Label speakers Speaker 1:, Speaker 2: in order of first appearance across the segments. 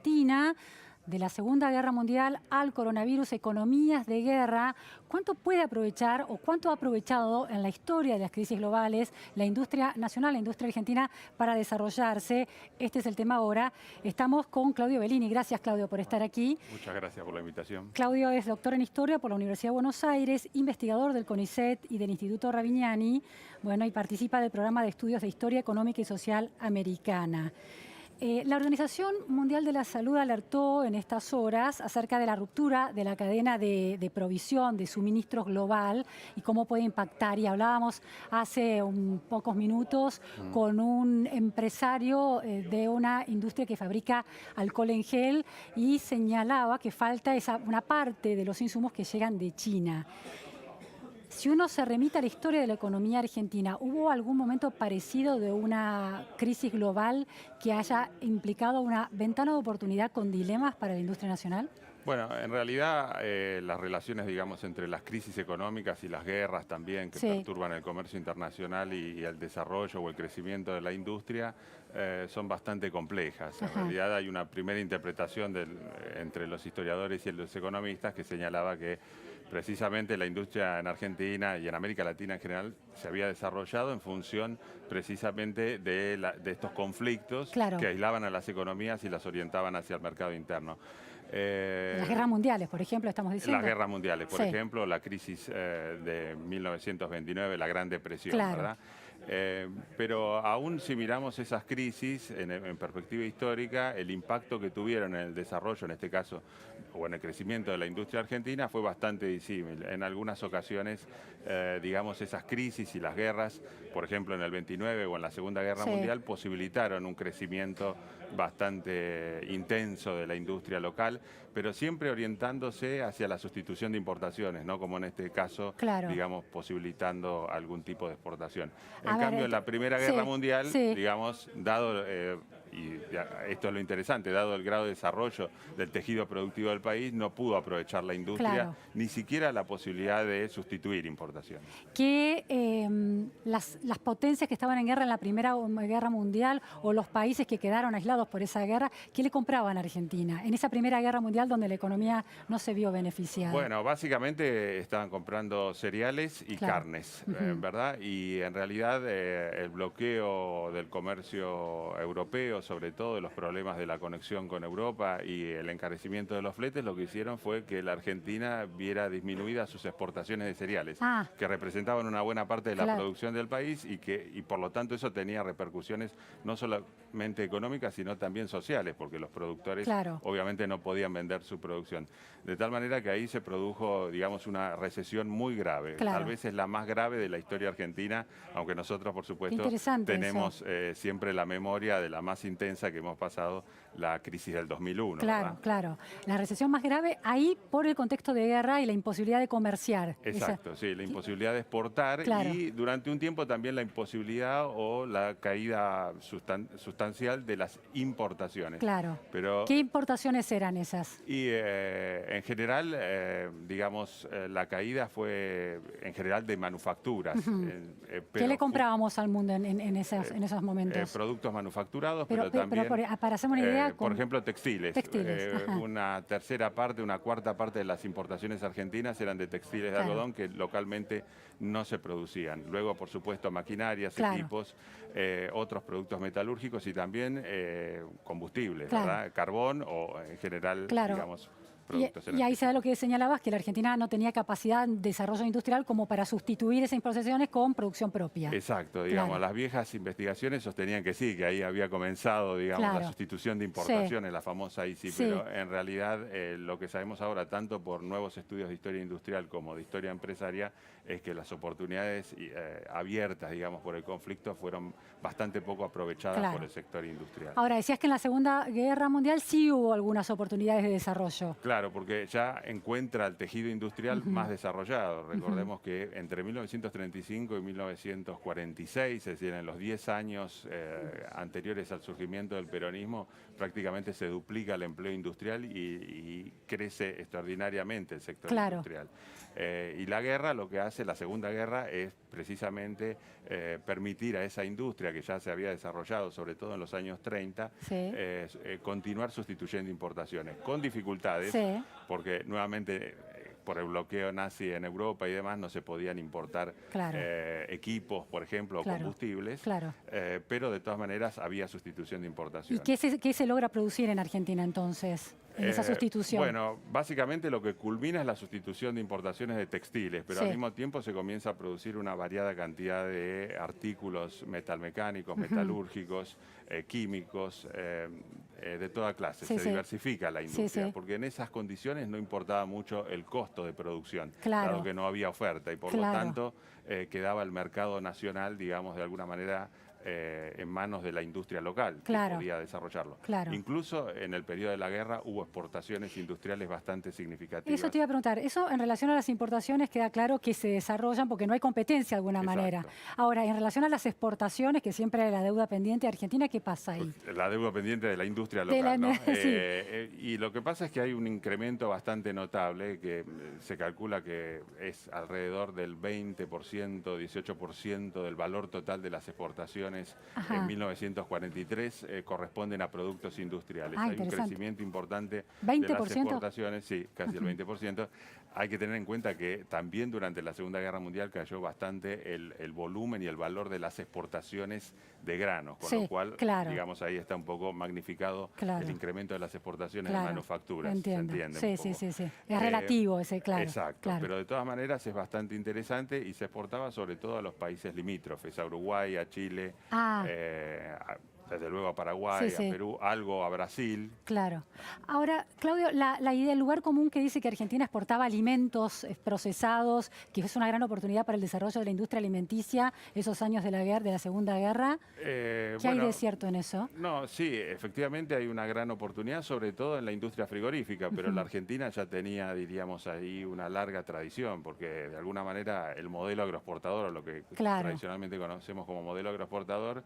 Speaker 1: Argentina, de la Segunda Guerra Mundial al coronavirus, economías de guerra. ¿Cuánto puede aprovechar o cuánto ha aprovechado en la historia de las crisis globales la industria nacional, la industria argentina, para desarrollarse? Este es el tema ahora. Estamos con Claudio Bellini. Gracias, Claudio, por estar aquí.
Speaker 2: Muchas gracias por la invitación.
Speaker 1: Claudio es doctor en Historia por la Universidad de Buenos Aires, investigador del CONICET y del Instituto Ravignani, y participa del programa de estudios de Historia Económica y Social Americana. La Organización Mundial de la Salud alertó en estas horas acerca de la ruptura de la cadena de provisión de suministros global y cómo puede impactar. Y hablábamos hace pocos minutos con un empresario de una industria que fabrica alcohol en gel y señalaba que falta una parte de los insumos que llegan de China. Si uno se remite a la historia de la economía argentina, ¿hubo algún momento parecido de una crisis global que haya implicado una ventana de oportunidad con dilemas para la industria nacional?
Speaker 2: Bueno, en realidad las relaciones, digamos, entre las crisis económicas y las guerras también que perturban el comercio internacional y el desarrollo o el crecimiento de la industria son bastante complejas. En realidad hay una primera interpretación entre los historiadores y los economistas que señalaba que precisamente la industria en Argentina y en América Latina en general se había desarrollado en función precisamente de estos conflictos que aislaban a las economías y las orientaban hacia el mercado interno.
Speaker 1: Las guerras mundiales, por ejemplo, estamos diciendo.
Speaker 2: Las guerras mundiales, por ejemplo, la crisis de 1929, la Gran Depresión, ¿verdad? Pero aún si miramos esas crisis en perspectiva histórica, el impacto que tuvieron en el desarrollo, en este caso, o en el crecimiento de la industria argentina, fue bastante disímil. En algunas ocasiones, digamos, esas crisis y las guerras, por ejemplo, en el 29 o en la Segunda Guerra Mundial, posibilitaron un crecimiento bastante intenso de la industria local, pero siempre orientándose hacia la sustitución de importaciones, ¿no? Como en este caso, digamos, posibilitando algún tipo de exportación. En cambio, en la Primera Guerra Mundial, digamos, dado, y esto es lo interesante, dado el grado de desarrollo del tejido productivo del país, no pudo aprovechar la industria, ni siquiera la posibilidad de sustituir importaciones.
Speaker 1: Que las potencias que estaban en guerra en la Primera Guerra Mundial o los países que quedaron aislados por esa guerra, ¿qué le compraban a Argentina en esa Primera Guerra Mundial donde la economía no se vio beneficiada?
Speaker 2: Bueno, básicamente estaban comprando cereales y carnes, ¿verdad? Y en realidad el bloqueo del comercio europeo, sobre todo los problemas de la conexión con Europa y el encarecimiento de los fletes, lo que hicieron fue que la Argentina viera disminuidas sus exportaciones de cereales, que representaban una buena parte de la producción del país y por lo tanto eso tenía repercusiones no solamente económicas, sino también sociales, porque los productores obviamente no podían vender su producción. De tal manera que ahí se produjo, digamos, una recesión muy grave. Tal vez es la más grave de la historia argentina, aunque nosotros, por supuesto, tenemos siempre la memoria de la más intensa que hemos pasado, la crisis del 2001.
Speaker 1: Claro. La recesión más grave ahí por el contexto de guerra y la imposibilidad de comerciar.
Speaker 2: Exacto, sí, la imposibilidad de exportar y durante un tiempo también la imposibilidad o la caída sustancial de las importaciones. Pero,
Speaker 1: ¿qué importaciones eran esas?
Speaker 2: Y en general, digamos, la caída fue en general de manufacturas.
Speaker 1: ¿Qué le comprábamos al mundo en esos momentos?
Speaker 2: Productos manufacturados, pero también,
Speaker 1: para hacerme una idea,
Speaker 2: por ejemplo, textiles. Una tercera parte, una cuarta parte de las importaciones argentinas eran de textiles de algodón que localmente no se producían. Luego, por supuesto, maquinarias, equipos, otros productos metalúrgicos y también combustibles, ¿verdad? Carbón o en general, digamos,
Speaker 1: y ahí se da lo que señalabas, que la Argentina no tenía capacidad de desarrollo industrial como para sustituir esas importaciones con producción propia.
Speaker 2: Exacto, digamos, las viejas investigaciones sostenían que sí, que ahí había comenzado, digamos, la sustitución de importaciones, la famosa ICI, pero en realidad lo que sabemos ahora, tanto por nuevos estudios de historia industrial como de historia empresaria, es que las oportunidades abiertas, digamos, por el conflicto fueron bastante poco aprovechadas por el sector industrial.
Speaker 1: Ahora, decías que en la Segunda Guerra Mundial sí hubo algunas oportunidades de desarrollo.
Speaker 2: Claro, porque ya encuentra el tejido industrial más desarrollado. Recordemos que entre 1935 y 1946, es decir, en los 10 años anteriores al surgimiento del peronismo, prácticamente se duplica el empleo industrial y crece extraordinariamente el sector
Speaker 1: Claro.
Speaker 2: industrial. Y la guerra, lo que hace, la Segunda Guerra, es precisamente permitir a esa industria que ya se había desarrollado, sobre todo en los años 30,
Speaker 1: Sí.
Speaker 2: continuar sustituyendo importaciones, con dificultades,
Speaker 1: Sí.
Speaker 2: porque nuevamente por el bloqueo nazi en Europa y demás no se podían importar
Speaker 1: Claro.
Speaker 2: equipos, por ejemplo, o
Speaker 1: Claro.
Speaker 2: combustibles,
Speaker 1: Claro.
Speaker 2: pero de todas maneras había sustitución de
Speaker 1: ¿Y
Speaker 2: importación.
Speaker 1: qué se logra producir en Argentina entonces, en esa sustitución?
Speaker 2: Bueno, básicamente lo que culmina es la sustitución de importaciones de textiles, pero
Speaker 1: Sí.
Speaker 2: al mismo tiempo se comienza a producir una variada cantidad de artículos metalmecánicos, metalúrgicos, químicos, de toda clase.
Speaker 1: Sí,
Speaker 2: Se
Speaker 1: sí.
Speaker 2: diversifica la
Speaker 1: Sí,
Speaker 2: industria,
Speaker 1: sí.
Speaker 2: porque en esas condiciones no importaba mucho el costo de producción,
Speaker 1: Claro.
Speaker 2: dado que no había oferta y por lo
Speaker 1: Claro.
Speaker 2: tanto quedaba el mercado nacional, digamos, de alguna manera en manos de la industria local,
Speaker 1: Claro.
Speaker 2: que podía desarrollarlo.
Speaker 1: Claro.
Speaker 2: Incluso en el periodo de la guerra hubo exportaciones industriales bastante significativas.
Speaker 1: Eso te iba a preguntar. Eso en relación a las importaciones queda claro que se desarrollan porque no hay competencia de alguna
Speaker 2: Exacto.
Speaker 1: manera. Ahora, en relación a las exportaciones, que siempre hay la deuda pendiente de Argentina, ¿qué pasa ahí?
Speaker 2: La deuda pendiente de la industria
Speaker 1: De
Speaker 2: local,
Speaker 1: la-
Speaker 2: ¿no?
Speaker 1: sí.
Speaker 2: Y lo que pasa es que hay un incremento bastante notable, que se calcula que es alrededor del 20%, 18% del valor total de las exportaciones
Speaker 1: Ajá.
Speaker 2: en 1943 corresponden a productos industriales.
Speaker 1: Ah,
Speaker 2: Hay un
Speaker 1: interesante.
Speaker 2: crecimiento importante de las
Speaker 1: 20%.
Speaker 2: exportaciones, sí, casi el 20%. Hay que tener en cuenta que también durante la Segunda Guerra Mundial cayó bastante el volumen y el valor de las exportaciones de granos, con
Speaker 1: Sí,
Speaker 2: lo cual,
Speaker 1: claro.
Speaker 2: digamos, ahí está un poco magnificado
Speaker 1: Claro.
Speaker 2: el incremento de las exportaciones
Speaker 1: Claro.
Speaker 2: de manufacturas.
Speaker 1: Entiendo.
Speaker 2: ¿Se entiende?
Speaker 1: Sí,
Speaker 2: un
Speaker 1: sí,
Speaker 2: poco?
Speaker 1: sí, sí. Es relativo ese, claro.
Speaker 2: Exacto,
Speaker 1: Claro.
Speaker 2: pero de todas maneras es bastante interesante y se exportaba sobre todo a los países limítrofes, a Uruguay, a Chile,
Speaker 1: Ah.
Speaker 2: desde luego a Paraguay,
Speaker 1: Sí, sí.
Speaker 2: a Perú, algo a Brasil.
Speaker 1: Claro. Ahora, Claudio, la idea, el lugar común que dice que Argentina exportaba alimentos procesados, que es una gran oportunidad para el desarrollo de la industria alimenticia, esos años de la guerra, de la Segunda Guerra. ¿Qué hay
Speaker 2: Bueno,
Speaker 1: de cierto en eso?
Speaker 2: No, sí, efectivamente hay una gran oportunidad, sobre todo en la industria frigorífica, pero la Argentina ya tenía, diríamos, ahí una larga tradición, porque de alguna manera el modelo agroexportador, o lo que
Speaker 1: Claro.
Speaker 2: tradicionalmente conocemos como modelo agroexportador,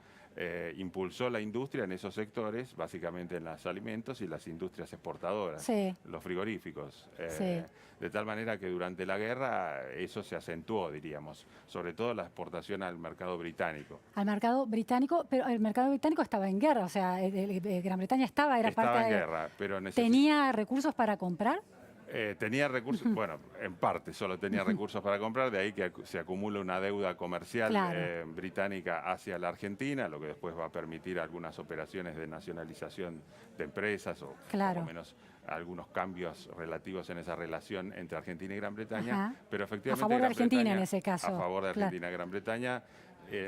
Speaker 2: impulsó la industria en esos sectores, básicamente en los alimentos y las industrias exportadoras,
Speaker 1: Sí.
Speaker 2: los frigoríficos.
Speaker 1: Sí.
Speaker 2: De tal manera que durante la guerra eso se acentuó, diríamos, sobre todo la exportación al mercado británico.
Speaker 1: Al mercado británico, pero el mercado británico estaba en guerra, o sea, Gran Bretaña era
Speaker 2: Estaba
Speaker 1: parte
Speaker 2: en
Speaker 1: de...
Speaker 2: guerra, pero
Speaker 1: ¿Tenía recursos para comprar?
Speaker 2: tenía recursos, bueno, en parte solo tenía recursos para comprar, de ahí que se acumula una deuda comercial
Speaker 1: Claro.
Speaker 2: británica hacia la Argentina, lo que después va a permitir algunas operaciones de nacionalización de empresas o
Speaker 1: Claro.
Speaker 2: por lo menos algunos cambios relativos en esa relación entre Argentina y Gran Bretaña,
Speaker 1: Ajá.
Speaker 2: pero efectivamente
Speaker 1: A favor de
Speaker 2: Gran
Speaker 1: Argentina
Speaker 2: Bretaña-
Speaker 1: en ese caso.
Speaker 2: A favor de
Speaker 1: Claro.
Speaker 2: Argentina, Gran Bretaña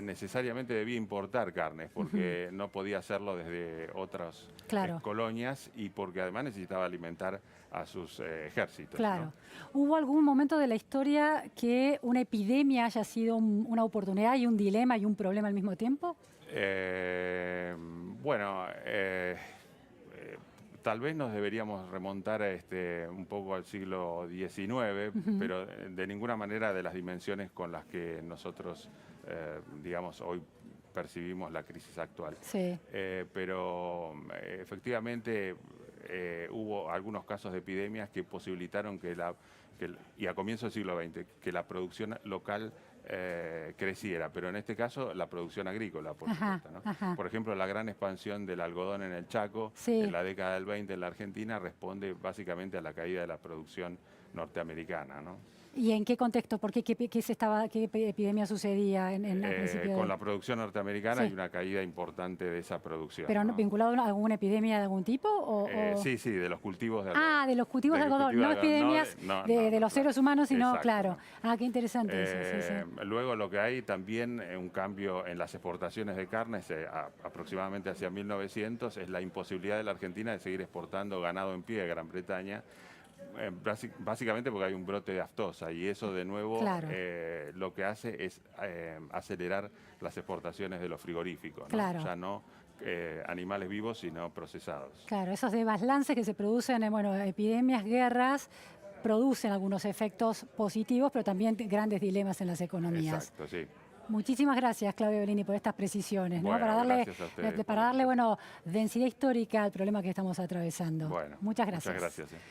Speaker 2: necesariamente debía importar carnes porque no podía hacerlo desde otras
Speaker 1: Claro.
Speaker 2: colonias y porque además necesitaba alimentar a sus ejércitos.
Speaker 1: Claro.
Speaker 2: ¿no?
Speaker 1: ¿Hubo algún momento de la historia que una epidemia haya sido una oportunidad y un dilema y un problema al mismo tiempo?
Speaker 2: Bueno, tal vez nos deberíamos remontar un poco al siglo XIX, pero de ninguna manera de las dimensiones con las que nosotros, digamos, hoy percibimos la crisis actual.
Speaker 1: Sí.
Speaker 2: Pero efectivamente hubo algunos casos de epidemias que posibilitaron y a comienzos del siglo XX, que la producción local creciera, pero en este caso la producción agrícola, por
Speaker 1: Ajá,
Speaker 2: supuesto. ¿no?
Speaker 1: ajá.
Speaker 2: Por ejemplo, la gran expansión del algodón en el Chaco
Speaker 1: Sí.
Speaker 2: en la década del 20 en la Argentina responde básicamente a la caída de la producción norteamericana. ¿no?
Speaker 1: ¿Y en qué contexto? ¿Por qué? ¿Qué epidemia sucedía en al principio?
Speaker 2: Con la producción norteamericana
Speaker 1: Sí.
Speaker 2: hay una caída importante de esa producción.
Speaker 1: ¿Pero
Speaker 2: ¿no?
Speaker 1: vinculado a alguna epidemia de algún tipo?
Speaker 2: Sí, sí, de los cultivos de algodón.
Speaker 1: Ah, de los cultivos de
Speaker 2: los
Speaker 1: algodón,
Speaker 2: cultivos
Speaker 1: no
Speaker 2: de algodón,
Speaker 1: epidemias
Speaker 2: no,
Speaker 1: de los
Speaker 2: claro.
Speaker 1: seres humanos, sino,
Speaker 2: Exacto,
Speaker 1: claro.
Speaker 2: no.
Speaker 1: Ah, qué interesante eso, sí, sí.
Speaker 2: Luego lo que hay también, un cambio en las exportaciones de carnes, aproximadamente hacia 1900, es la imposibilidad de la Argentina de seguir exportando ganado en pie a Gran Bretaña, básicamente porque hay un brote de aftosa y eso de nuevo
Speaker 1: Claro.
Speaker 2: lo que hace es acelerar las exportaciones de los frigoríficos, ¿no?
Speaker 1: Claro.
Speaker 2: Ya no animales vivos, sino procesados.
Speaker 1: Claro, esos desbalances que se producen, bueno, epidemias, guerras, producen algunos efectos positivos, pero también grandes dilemas en las economías.
Speaker 2: Exacto, sí.
Speaker 1: Muchísimas gracias, Claudio Bellini, por estas precisiones, ¿no?
Speaker 2: Bueno,
Speaker 1: Para darle, bueno, densidad histórica al problema que estamos atravesando.
Speaker 2: Bueno,
Speaker 1: muchas gracias.
Speaker 2: Muchas gracias.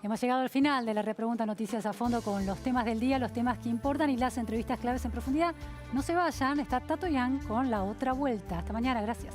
Speaker 1: Hemos llegado al final de la repregunta Noticias a Fondo con los temas del día, los temas que importan y las entrevistas claves en profundidad. No se vayan, está Tato Yang con La Otra Vuelta. Hasta mañana, gracias.